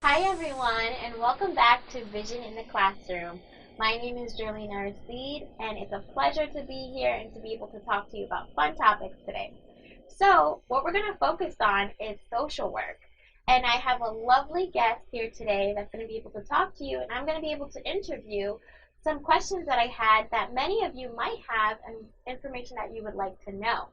Hi everyone, and welcome back to Vision in the Classroom. My name is JERLINE, ARISTIDE, and it's a pleasure to be here and to be able to talk to you about fun topics today. So, what we're going to focus on is social work. And I have a lovely guest here today that's going to be able to talk to you, and I'm going to be able to interview some questions that I had that many of you might have and information that you would like to know.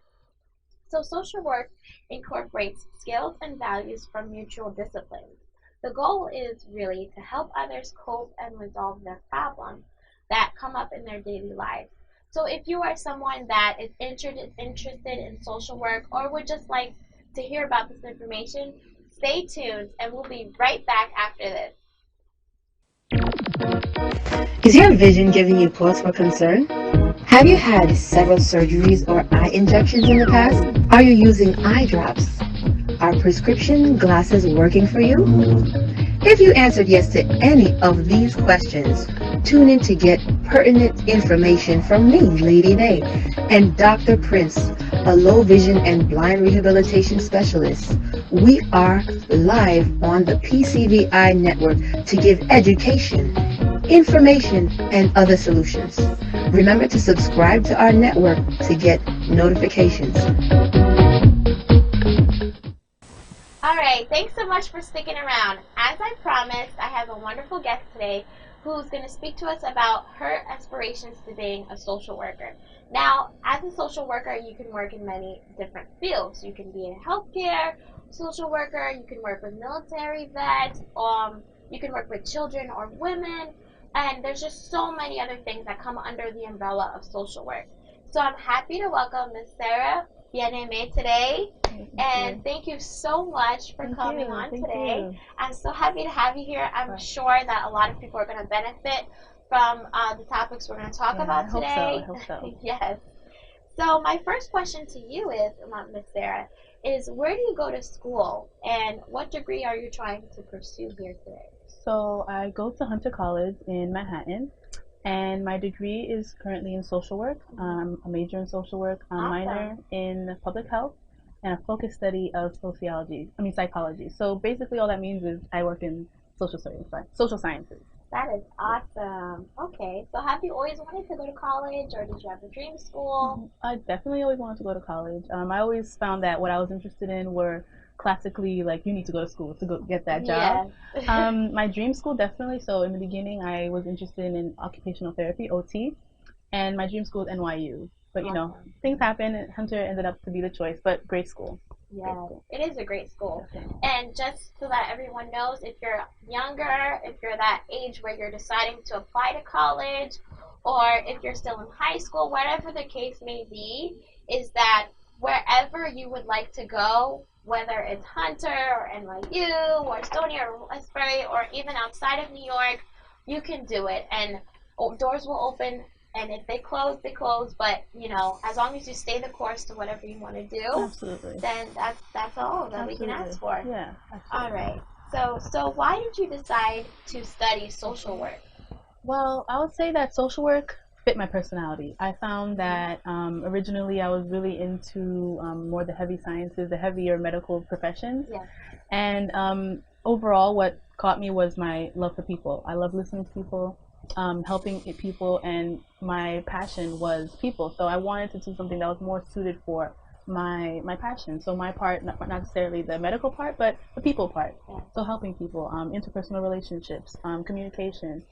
So, social work incorporates skills and values from mutual disciplines. The goal is really to help others cope and resolve their problems that come up in their daily lives. So if you are someone that is interested in social work or would just like to hear about this information, stay tuned and we'll be right back after this. Is your vision giving you pause for concern? Have you had several surgeries or eye injections in the past? Are you using eye drops? Are prescription glasses working for you? If you answered yes to any of these questions, tune in to get pertinent information from me, Lady Day, and Dr. Prince, a low vision and blind rehabilitation specialist. We are live on the PCVI network to give education, information, and other solutions. Remember to subscribe to our network to get notifications. Alright, thanks so much for sticking around. As I promised, I have a wonderful guest today who's going to speak to us about her aspirations to being a social worker. Now, as a social worker, you can work in many different fields. You can be a healthcare social worker, you can work with military vets, you can work with children or women, and there's just so many other things that come under the umbrella of social work. So I'm happy to welcome Ms. Sarah Bieneme today. And thank you so much for coming on today. I'm so happy to have you here. I'm sure that a lot of people are going to benefit from the topics we're going to talk about today. I hope so. Yes. So my first question to you is, Ms. Sarah, is where do you go to school and what degree are you trying to pursue here today? So I go to Hunter College in Manhattan, and my degree is currently in social work. I'm a major in social work, a minor in public health, and a focus study of psychology. So basically all that means is I work in social sciences. That is awesome. Okay, so have you always wanted to go to college or did you have a dream school? I definitely always wanted to go to college. I always found that what I was interested in were classically like you need to go to school to go get that job. Yes. My dream school definitely. So in the beginning I was interested in occupational therapy, OT, and my dream school is NYU. But you know, things happen and Hunter ended up to be the choice, but great school. Yeah, it is a great school. Definitely. And just so that everyone knows, if you're younger, if you're that age where you're deciding to apply to college, or if you're still in high school, whatever the case may be, is that wherever you would like to go, whether it's Hunter or NYU or Stony or Westbury or even outside of New York, you can do it. And doors will open. And if they close, they close. But you know, as long as you stay the course to whatever you want to do, Absolutely. then that's all that we can ask for. Yeah. Absolutely. All right. So why did you decide to study social work? Well, I would say that social work fit my personality. I found that originally I was really into more the heavy sciences, the heavier medical professions. Yeah. And overall, what caught me was my love for people. I love listening to people. Helping people, and my passion was people, so I wanted to do something that was more suited for my passion. So my part, not necessarily the medical part, but the people part. Yeah. So helping people, interpersonal relationships, communication,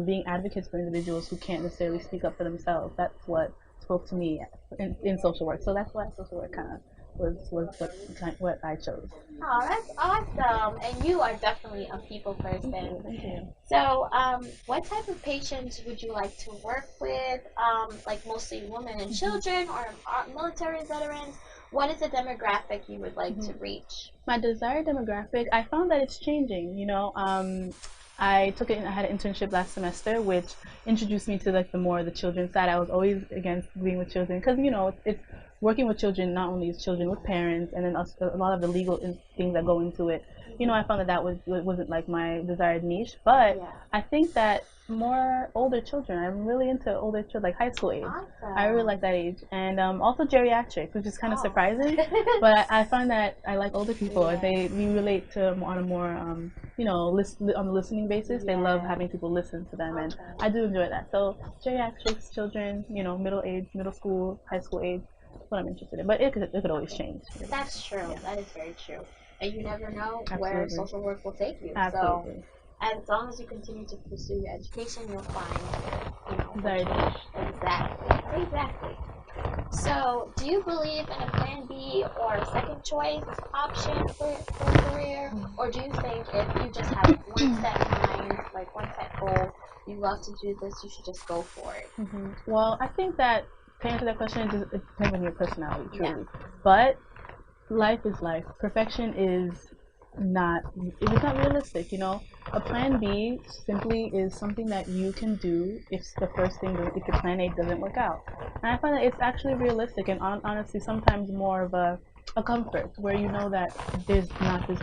being advocates for individuals who can't necessarily speak up for themselves. That's what spoke to me in social work. So that's why social work kind of was what I chose. Oh, that's awesome. And you are definitely a people person. Thank you. So, what type of patients would you like to work with? Like mostly women and children or military veterans? What is the demographic you would like to reach? My desired demographic, I found that it's changing. I had an internship last semester, which introduced me to like the children's side. I was always against being with children because it's working with children. Not only is children with parents, and then a lot of the legal things that go into it. I found that wasn't like my desired niche, but Yeah. I think that more older children. I'm really into older children, like high school age. Awesome. I really like that age, and also geriatrics, which is kind of Oh. surprising. But I find that I like older people. Yeah. We relate to on a more on the listening basis. They love Yeah. having people listen to them, and Okay. I do enjoy that. So geriatrics, children, middle age, middle school, high school age, what I'm interested in. But it could always change. That's true. Yeah. That is very true. And you never know Absolutely. where social work will take you. Absolutely. So, as long as you continue to pursue your education, you'll find, Very what you- exactly. So, do you believe in a plan B or a second choice option for a career? Or do you think if you just have one set mind, like one set goal, you love to do this, you should just go for it? Well, I think that to answer that question, it depends on your personality, truly. Yeah. But life is life. Perfection is not realistic. A plan B simply is something that you can do if if your plan A doesn't work out. And I find that it's actually realistic and honestly sometimes more of a comfort where you know that there's not this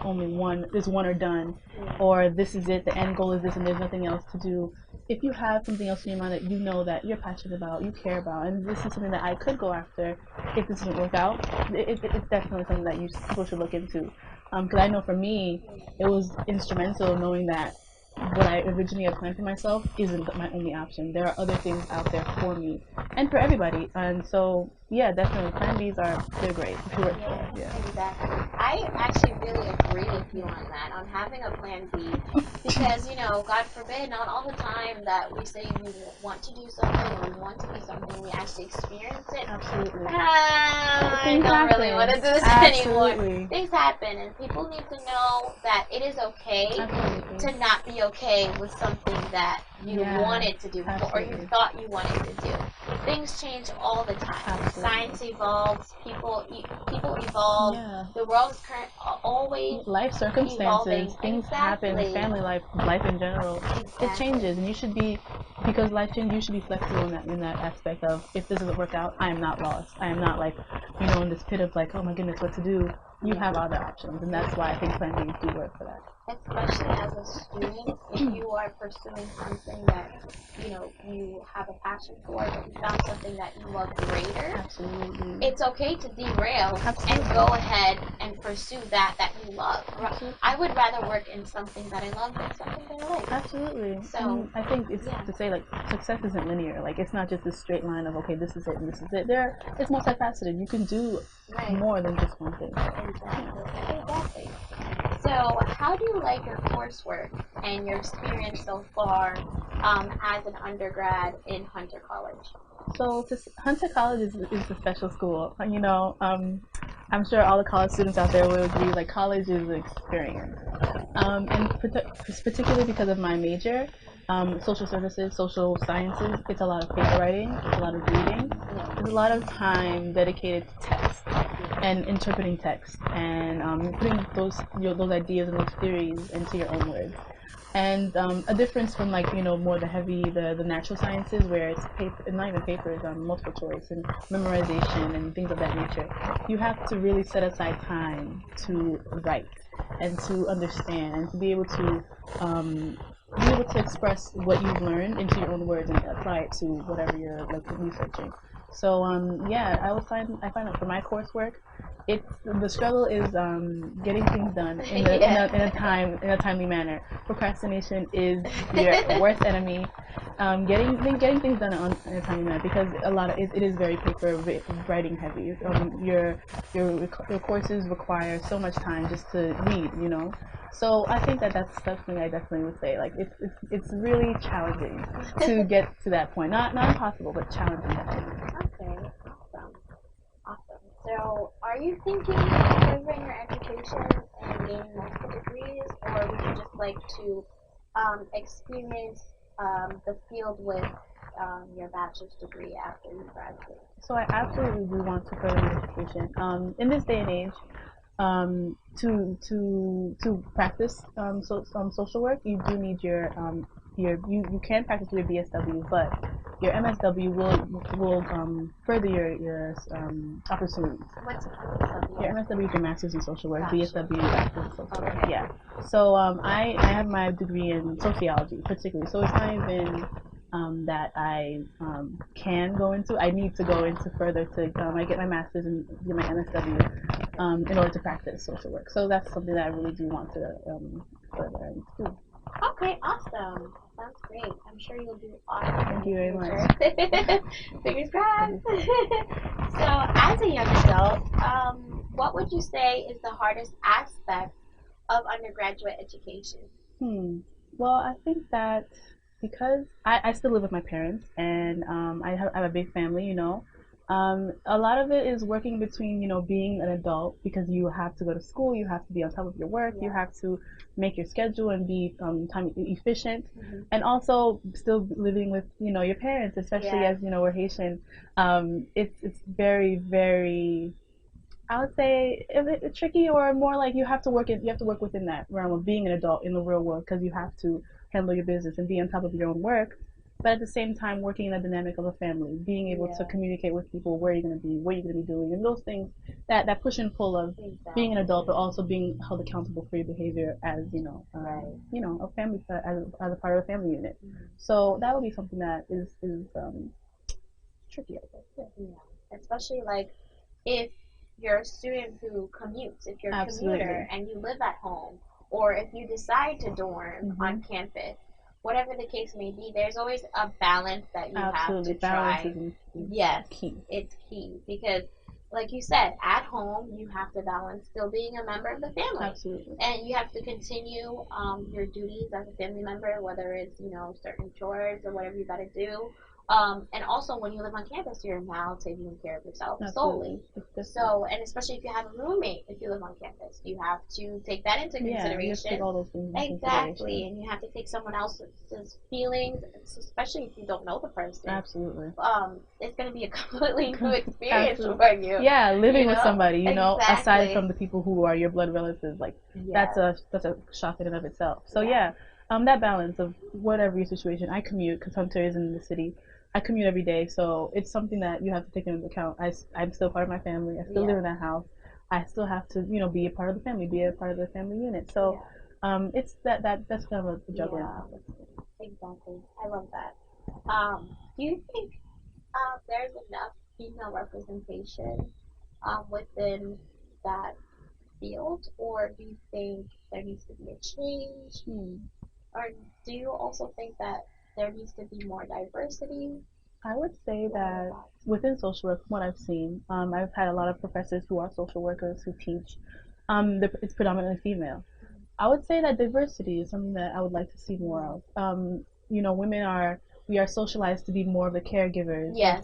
there's one or done, or this is it, the end goal is this and there's nothing else to do. If you have something else in your mind that you know that you're passionate about, you care about, and this is something that I could go after if this doesn't work out, it's definitely something that people should look into. Because I know for me, it was instrumental knowing that what I originally had planned for myself isn't my only option. There are other things out there for me and for everybody. And so, yeah, definitely, plan Bs they're great. If you work for it, yeah. Exactly. I actually really agree with you on that, on having a plan B. Because, God forbid, not all the time that we say we want to do something or we want to do something, we actually experience it. Absolutely. I don't really want to do this anymore. Things happen, and people need to know that it is okay to not be okay with something that you wanted to do or you thought you wanted to do. Things change all the time. Absolutely. Science evolves, people evolve. Yeah. The world is always life circumstances, evolving. Things happen, family life in general. Exactly. It changes, and you should be because life changes. You should be flexible in that aspect of if this doesn't work out, I am not lost. I am not like in this pit of like, oh my goodness, what to do. You have other options, and that's why I think plan Bs do work for that. Especially as a student, if you are pursuing something that you have a passion for, but you found something that you love greater. Absolutely. It's okay to derail and go ahead and pursue that you love. Absolutely. I would rather work in something that I love than something that I like. Absolutely. So I think it's to say like success isn't linear. Like it's not just a straight line of okay, this is it and this is it. It's multifaceted. You can do more than just one thing. Exactly. So, how do you like your coursework and your experience so far as an undergrad in Hunter College? So, Hunter College is a special school. I'm sure all the college students out there will agree. Like, college is an experience, and particularly because of my major, social services, social sciences. It's a lot of paper writing. It's a lot of reading. There's a lot of time dedicated to text and interpreting text and putting those ideas and those theories into your own words. And a difference from more the natural sciences where it's paper, not even paper, it's multiple choice and memorization and things of that nature. You have to really set aside time to write and to understand and to be able to express what you've learned into your own words and apply it to whatever you're researching. So I find that for my coursework, the struggle is getting things done in a timely manner. Procrastination is your worst enemy. Getting things done in a timely manner because it is very paper writing heavy. Your courses require so much time just to read, So I think that's something I definitely would say. Like it's really challenging to get to that point. Not impossible, but challenging. Okay, awesome. So, are you thinking of furthering your education and gaining multiple degrees, or would you just like to experience the field with your bachelor's degree after you graduate? So I absolutely do want to further my education. In this day and age, to practice social work, you do need you can practice your BSW, but your MSW will further your opportunities. What's an MSW? Your MSW is your Master's in Social Work. Gotcha. BSW is Master's in Social Work. Okay. Yeah. So I have my degree in sociology, particularly. So it's not even that I can go into. I need to go into further to I get my master's and get my MSW in order to practice social work. So that's something that I really do want to further and do. Okay, awesome. Sounds great. I'm sure you'll do awesome. Thank you very much. Fingers crossed. So, as a young adult, what would you say is the hardest aspect of undergraduate education? Well, I think that because I still live with my parents and I have a big family, a lot of it is working between, being an adult because you have to go to school, you have to be on top of your work, you have to make your schedule and be time efficient, and also still living with, your parents, especially as, we're Haitian. It's very, very, I would say it's tricky, or more like you have to work within that realm of being an adult in the real world, because you have to handle your business and be on top of your own work, but at the same time working in the dynamic of a family, being able to communicate with people, where you're going to be, what you're going to be doing, and those things, that push and pull of being an adult, but also being held accountable for your behavior as a family, as a part of a family unit. So that would be something that is tricky, I guess. Yeah, especially like if you're a student who commutes, if you're a commuter and you live at home, or if you decide to dorm on campus, whatever the case may be, there's always a balance that you have to try. Balance Yes, key. it's key because, like you said, at home you have to balance still being a member of the family. Absolutely. And you have to continue your duties as a family member, whether it's certain chores or whatever you got to do. And also, when you live on campus, you're now taking care of yourself solely. So, and especially if you have a roommate, if you live on campus, you have to take that into consideration. You have to take all those things into Exactly, and you have to take someone else's feelings, especially if you don't know the person. Absolutely. It's going to be a completely new experience for you. Yeah, living with somebody, Exactly. aside from the people who are your blood relatives, like that's a shock in and of itself. So that balance of whatever your situation. I commute because Hunter is in the city. I commute every day, so it's something that you have to take into account. I'm still part of my family. I still live in that house. I still have to, be a part of the family, be a part of the family unit. So, it's that's kind of a juggling. Yeah, exactly. I love that. Do you think there's enough female representation within that field, or do you think there needs to be a change? Or do you also think that there needs to be more diversity? I would say that within social work, from what I've seen, I've had a lot of professors who are social workers who teach. It's predominantly female. I would say that diversity is something that I would like to see more of. We are socialized to be more of the caregivers, and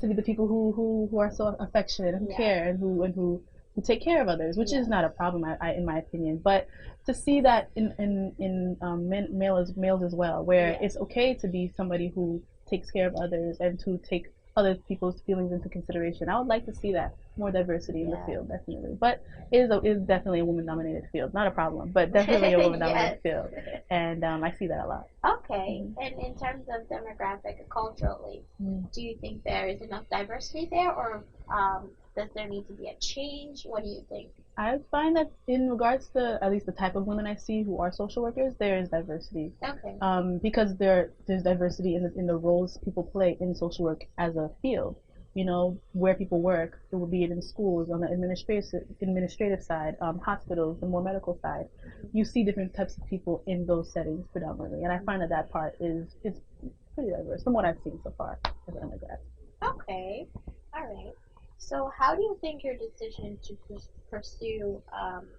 to be the people who are so affectionate and who care and who take care of others, which is not a problem, in my opinion. But to see that in males as well, where it's okay to be somebody who takes care of others and to take other people's feelings into consideration. I would like to see that more diversity in the field, definitely. But it is definitely a woman-dominated field. Not a problem, but definitely a woman-dominated field. And I see that a lot. Okay. And in terms of demographic and culturally, do you think there is enough diversity there, or does there need to be a change? What do you think? I find that in regards to at least the type of women I see who are social workers, there is diversity. Okay. Because there's diversity in the roles people play in social work as a field. Where people work, it would be in schools, on the administrative side, hospitals, the more medical side. You see different types of people in those settings predominantly, and I find that part is pretty diverse from what I've seen so far as an undergrad. Okay, all right. So how do you think your decision to pursue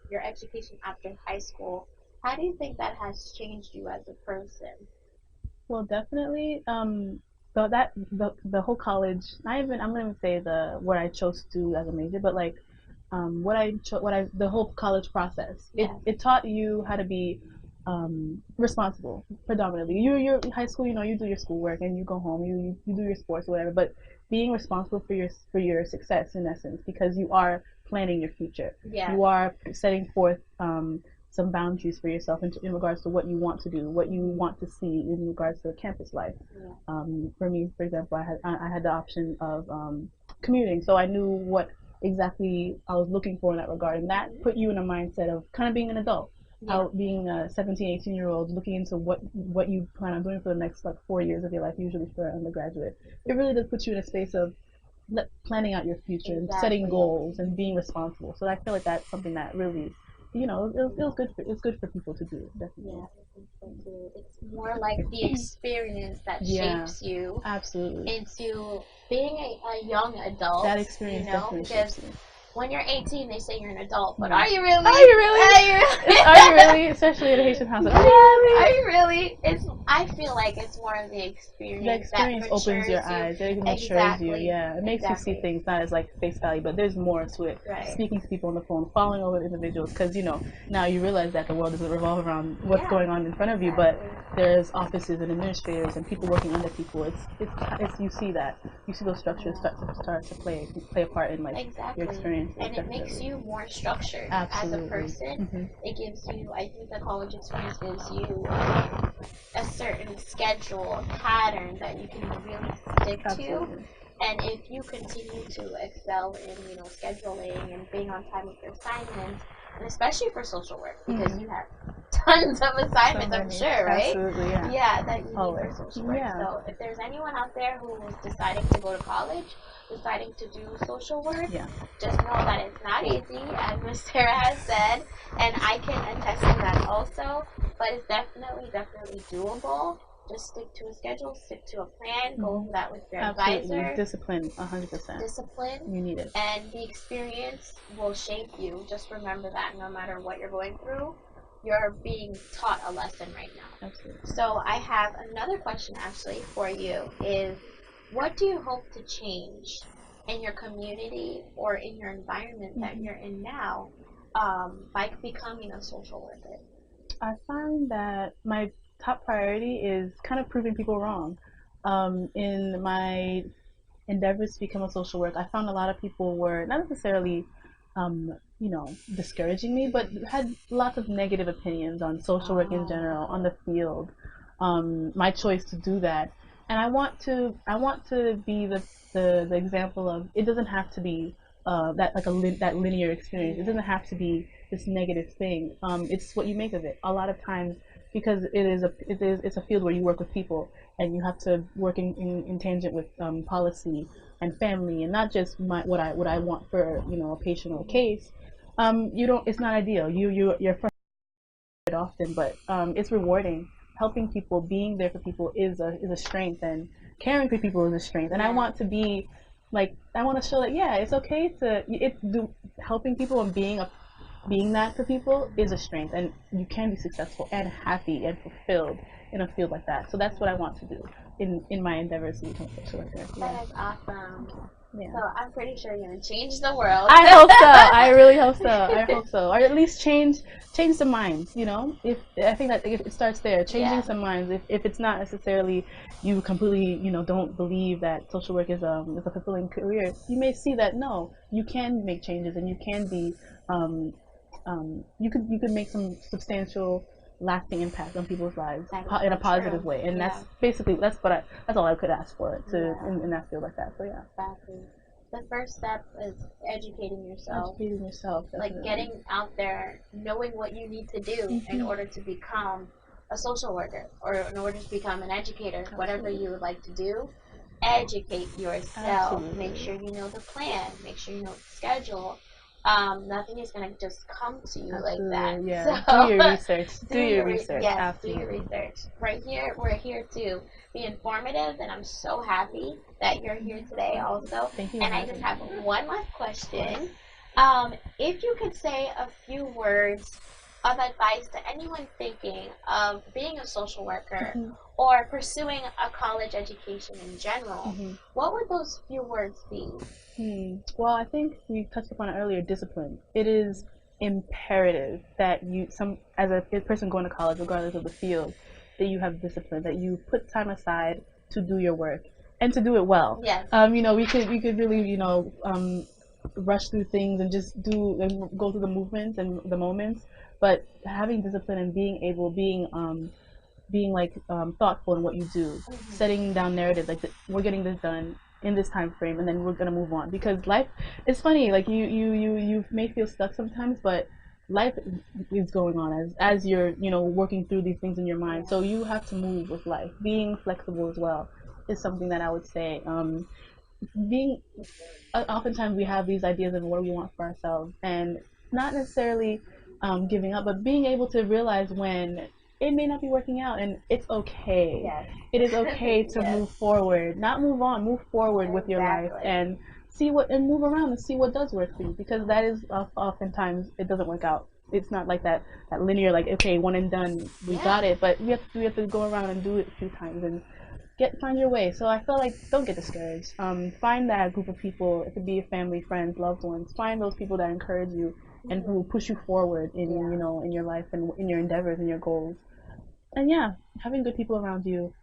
your education after high school, how do you think that has changed you as a person? Well, definitely, the whole college. Not even I'm gonna even say what I chose to do as a major, but like the whole college process. It taught you how to be responsible predominantly. You're high school, you do your schoolwork and you go home, you do your sports or whatever, but being responsible for your success in essence, because you are planning your future. Yeah. You are setting forth some boundaries for yourself in regards to what you want to do, what you want to see in regards to campus life. Yeah. For me, for example, I had the option of commuting, so I knew what exactly I was looking for in that regard, and that put you in a mindset of kind of being an adult. Yeah. Out being a 17, 18-year-old, looking into what you plan on doing for the next like 4 years of your life, usually for an undergraduate. It really does put you in a space of planning out your future and setting goals and being responsible. So I feel like that's something that really, it's good for people to do, definitely. Yeah, I think so too. It's more like the experience that shapes you absolutely into being a young adult. That experience definitely because shapes you. when you're 18, they say you're an adult, but Yeah. are you really? Are you really? Are you really? Are you really? Especially in a Haitian household. Are you really? Are you really? I feel like it's more of the experience. The experience that opens your eyes. It matures you. Yeah, it makes you see things not as like face value, but there's more to it. Right. Speaking to people on the phone, following over individuals, because now you realize that the world doesn't revolve around what's going on in front of you, but there's offices and administrators and people working under people. It's you see that. You see those structures start to play a part in like your experience. And it makes you more structured as a person. Mm-hmm. It gives you, I think the college experience gives you a certain schedule, a pattern that you can really stick to. And if you continue to excel in, scheduling and being on time with your assignments, and especially for social work, because you have tons of assignments, I'm sure, right? Absolutely, yeah. Yeah, that you need for social work. Yeah. So if there's anyone out there who is deciding to go to college, deciding to do social work, just know that it's not easy, as Ms. Sarah has said, and I can attest to that also, but it's definitely doable. Just stick to a schedule, stick to a plan, go over that with your advisor. Discipline, 100%. Discipline. You need it. And the experience will shape you. Just remember that no matter what you're going through, you're being taught a lesson right now. Absolutely. So I have another question actually for you is, what do you hope to change in your community or in your environment that you're in now by becoming a social worker? I find that my top priority is kind of proving people wrong. In my endeavors to become a social worker, I found a lot of people were not necessarily discouraging me, but had lots of negative opinions on social work in general, on the field, my choice to do that. And I want to be the example of, it doesn't have to be that linear experience. It doesn't have to be this negative thing. It's what you make of it. A lot of times, because it's a field where you work with people and you have to work in tangent with policy and family, and not just what I want for a patient or a case. It's not ideal. You're frustrated often, but it's rewarding. Helping people, being there for people is a strength, and caring for people is a strength. And I want to be I want to show that it's okay to helping people and being that for people is a strength, and you can be successful and happy and fulfilled in a field like that. So that's what I want to do in my endeavors to become a social worker. That is awesome. Yeah. So I'm pretty sure you're gonna change the world. I hope so. I really hope so. I hope so. Or at least change some minds. I think that if it starts there, changing some minds. If it's not necessarily you completely don't believe that social work is a fulfilling career, you may see that no, you can make changes and you can be you could make some substantial lasting impact on people's lives in a positive way, and that's all I could ask for in that field like that. So exactly. The first step is educating yourself. Definitely. Getting out there, knowing what you need to do in order to become a social worker or in order to become an educator, whatever you would like to do. Educate yourself. Make sure you know the plan. Make sure you know the schedule. Nothing is going to just come to you like that. Yeah. So, do your research. Do your research. Yes, absolutely. Do your research. Right here, we're here to be informative, and I'm so happy that you're here today also. Thank you. And I just have one last question. If you could say a few words of advice to anyone thinking of being a social worker Mm-hmm. or pursuing a college education in general, Mm-hmm. what would those few words be? Well, I think we touched upon it earlier. Discipline. It is imperative that as a person going to college, regardless of the field, that you have discipline. That you put time aside to do your work and to do it well. Yes. We could really rush through things and just go through the movements and the moments, but having discipline and being like thoughtful in what you do, Mm-hmm. setting down narrative like we're getting this done in this time frame, and then we're gonna move on. Because life is funny. Like you may feel stuck sometimes, but life is going on as you're working through these things in your mind. So you have to move with life. Being flexible as well is something that I would say. Being Oftentimes we have these ideas of what we want for ourselves, and not necessarily giving up, but being able to realize when it may not be working out, and it's okay. Yes. It is okay to Yes. move forward, not move on, move forward with your life, and move around and see what does work for you, because that is oftentimes it doesn't work out. It's not like that linear, like, okay, one and done, we got it, but we have to go around and do it a few times and find your way. So I feel like don't get discouraged. Find that group of people. It could be family, friends, loved ones. Find those people that encourage you and who push you forward in in your life and in your endeavors and your goals. And having good people around you.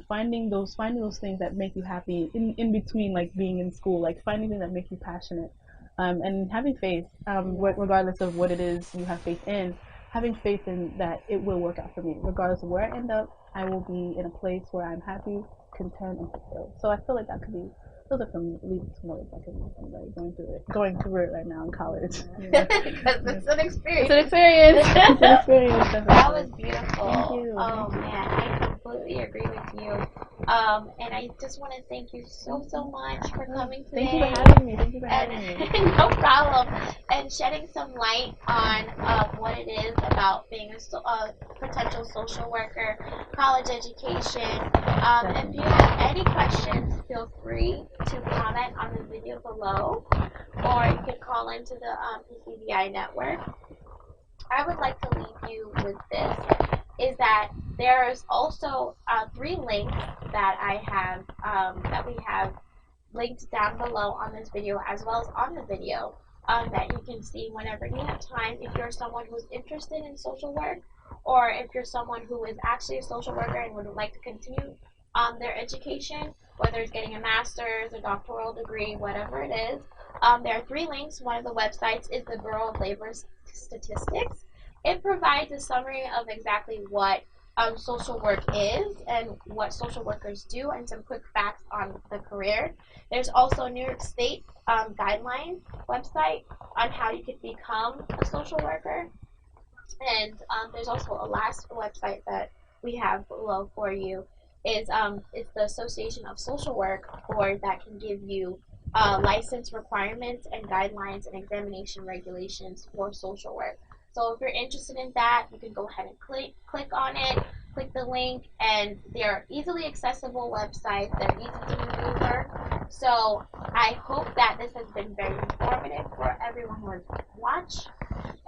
Finding those things that make you happy in between, like being in school, like finding things that make you passionate. And having faith, regardless of what it is you have faith in, having faith in that it will work out for me, regardless of where I end up. I will be in a place where I'm happy, content, and fulfilled. So I feel like that could be. Those are some words I could use. I'm like going through it right now in college. Because it's an experience. It's an experience. It's an experience. That was beautiful. Thank you. Oh man, I completely agree with you. And I just want to thank you so much for coming today. Thank you for having me. Thank you for having me. No problem. And shedding some light on what it is about being a potential social worker, college education. If you have any questions, feel free to comment on the video below, or you can call into the PCBI network. I would like to leave you with this, is that there's also 3 links that we have linked down below on this video, as well as on the video, that you can see whenever you have time. If you're someone who's interested in social work, or if you're someone who is actually a social worker and would like to continue their education, whether it's getting a master's, a doctoral degree, whatever it is, there are 3 links. One of the websites is the Bureau of Labor Statistics. It provides a summary of exactly what social work is and what social workers do, and some quick facts on the career. There's also a New York State guidelines website on how you could become a social worker. And there's also a last website that we have below for you. It's the Association of Social Work Board, that can give you license requirements and guidelines and examination regulations for social work. So if you're interested in that, you can go ahead and click on it, click the link, and they're easily accessible websites. They're easy to maneuver. So I hope that this has been very informative for everyone who has watched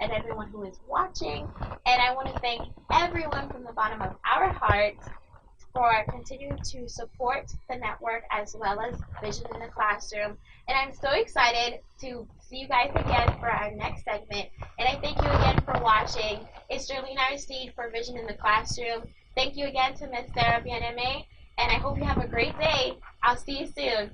and everyone who is watching. And I want to thank everyone from the bottom of our hearts for continuing to support the network, as well as Vision in the Classroom. And I'm so excited to see you guys again for our next segment. And I thank you again for watching. It's JERLINE ARISTIDE for Vision in the Classroom. Thank you again to Miss Sarah Bien-Aimé, and I hope you have a great day. I'll see you soon.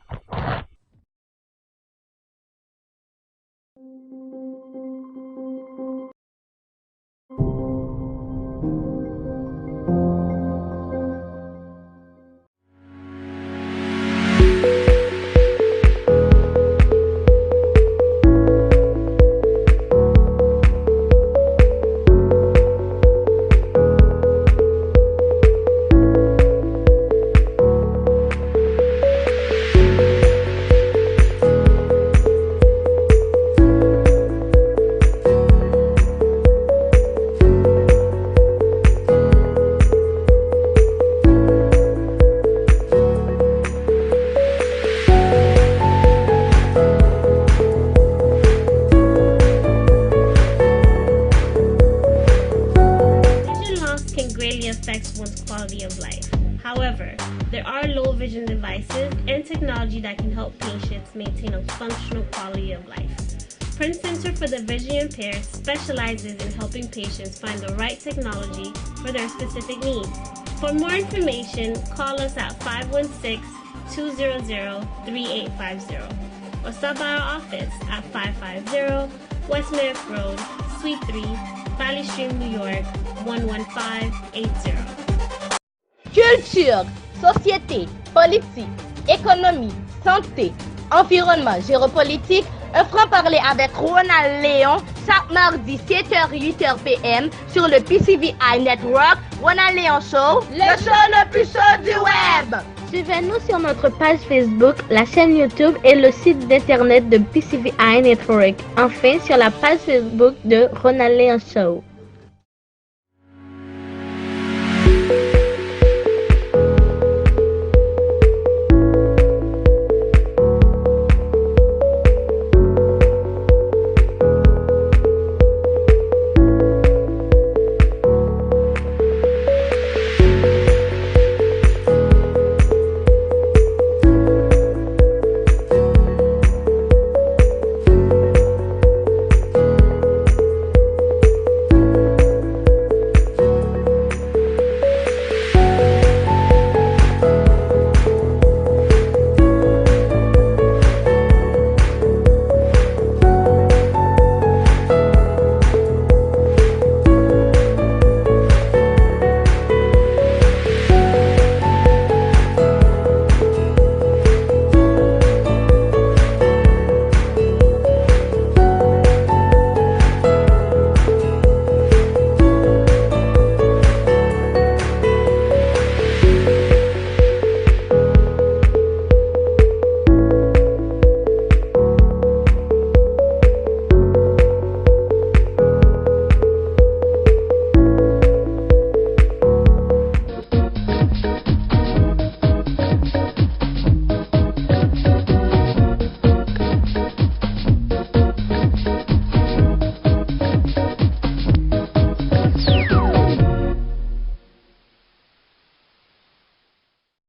maintain a functional quality of life. Prince Center for the Visually Impaired specializes in helping patients find the right technology for their specific needs. For more information, call us at 516-200-3850 or stop by our office at 550 West Merrick Road, Suite 3, Valley Stream, New York, 11580. Culture, société, politique, économie, santé, environnement, géopolitique, un franc-parler avec Ronald Léon, chaque mardi 7h-8h PM sur le PCVI Network, Ronald Léon Show, le show le plus chaud du web! Suivez-nous sur notre page Facebook, la chaîne YouTube et le site d'internet de PCVI Network. Enfin, sur la page Facebook de Ronald Léon Show.